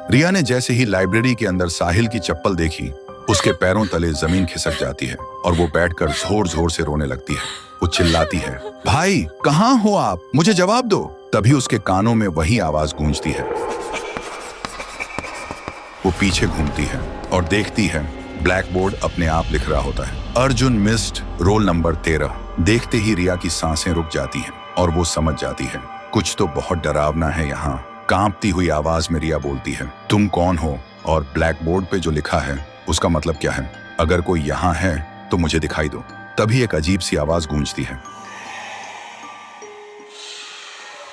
रिया ने जैसे ही लाइब्रेरी के अंदर साहिल की चप्पल देखी, उसके पैरों तले जमीन खिसक जाती है और वो बैठकर जोर जोर से रोने लगती है। वो चिल्लाती है, भाई कहाँ हो आप, मुझे जवाब दो। तभी उसके कानों में वही आवाज गूंजती है। वो पीछे घूमती है और देखती है ब्लैक बोर्ड अपने आप लिख रहा होता है, अर्जुन मिस्ड रोल नंबर 13। देखते ही रिया की सांसें रुक जाती हैं और वो समझ जाती है कुछ तो बहुत डरावना है यहाँ। कांपती हुई आवाज में रिया बोलती है, तुम कौन हो और ब्लैक बोर्ड पे जो लिखा है उसका मतलब क्या है? अगर कोई यहाँ है तो मुझे दिखाई दो। तभी एक अजीब सी आवाज गूंजती है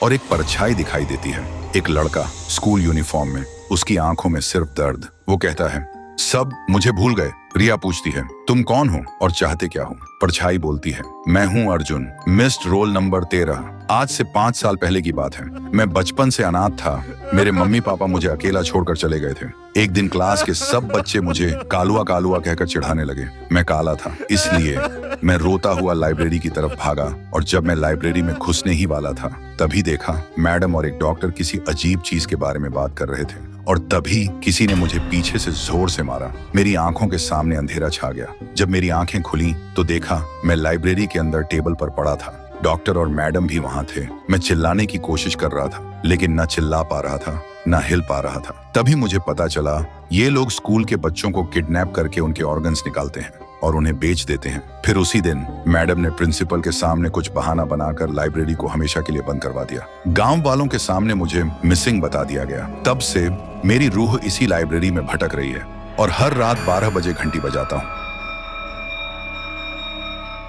और एक परछाई दिखाई देती है। एक लड़का स्कूल यूनिफॉर्म में, उसकी आंखों में सिर्फ दर्द। वो कहता है, सब मुझे भूल गए। रिया पूछती है, तुम कौन हो और चाहते क्या हो? परछाई बोलती है, मैं हूँ अर्जुन, मिस्ड रोल नंबर 13। आज से 5 साल पहले की बात है। मैं बचपन से अनाथ था। मेरे मम्मी पापा मुझे अकेला छोड़कर चले गए थे। एक दिन क्लास के सब बच्चे मुझे कालुआ कालुआ कहकर चिढ़ाने लगे। मैं काला था, इसलिए मैं रोता हुआ लाइब्रेरी की तरफ भागा और जब मैं लाइब्रेरी में घुसने ही वाला था तभी देखा मैडम और एक डॉक्टर किसी अजीब चीज के बारे में बात कर रहे थे और तभी किसी ने मुझे पीछे से जोर से मारा। मेरी आंखों के सामने अंधेरा छा गया। जब मेरी आंखें खुली तो देखा मैं लाइब्रेरी के अंदर टेबल पर पड़ा था। डॉक्टर और मैडम भी वहां थे। मैं चिल्लाने की कोशिश कर रहा था लेकिन न चिल्ला पा रहा था न हिल पा रहा था। तभी मुझे पता चला ये लोग स्कूल के बच्चों को किडनैप करके उनके ऑर्गन्स निकालते हैं और उन्हें बेच देते हैं। फिर उसी दिन मैडम ने प्रिंसिपल के सामने कुछ बहाना बनाकर लाइब्रेरी को हमेशा के लिए बंद करवा दिया। गांव वालों के सामने मुझे मिसिंग बता दिया गया। तब से मेरी रूह इसी लाइब्रेरी में भटक रही है और हर रात 12 बजे घंटी बजाता हूँ,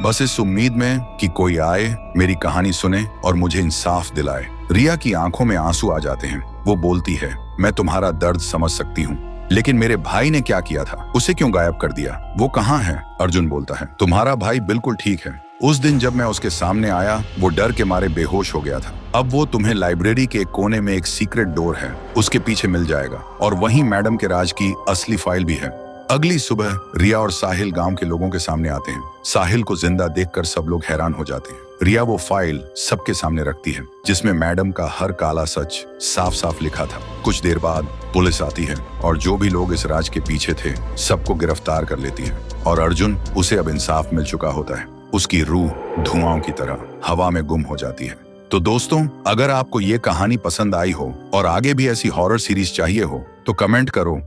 बस इस उम्मीद में कि कोई आए, मेरी कहानी सुने और मुझे इंसाफ दिलाए। रिया की आंखों में आंसू आ जाते हैं। वो बोलती है, मैं तुम्हारा दर्द समझ सकती हूँ, लेकिन मेरे भाई ने क्या किया था? उसे क्यों गायब कर दिया? वो कहाँ है? अर्जुन बोलता है, तुम्हारा भाई बिल्कुल ठीक है। उस दिन जब मैं उसके सामने आया वो डर के मारे बेहोश हो गया था। अब वो तुम्हें लाइब्रेरी के एक कोने में एक सीक्रेट डोर है, उसके पीछे मिल जाएगा और वहीं मैडम के राज की असली फाइल भी है। अगली सुबह रिया और साहिल गांव के लोगों के सामने आते हैं। साहिल को जिंदा देखकर सब लोग हैरान हो जाते हैं। रिया वो फाइल सबके सामने रखती है जिसमें मैडम का हर काला सच साफ साफ लिखा था। कुछ देर बाद पुलिस आती है और जो भी लोग इस राज के पीछे थे सबको गिरफ्तार कर लेती है और अर्जुन, उसे अब इंसाफ मिल चुका होता है। उसकी रूह धुआं की तरह हवा में गुम हो जाती है। तो दोस्तों, अगर आपको ये कहानी पसंद आई हो और आगे भी ऐसी हॉरर सीरीज चाहिए हो तो कमेंट करो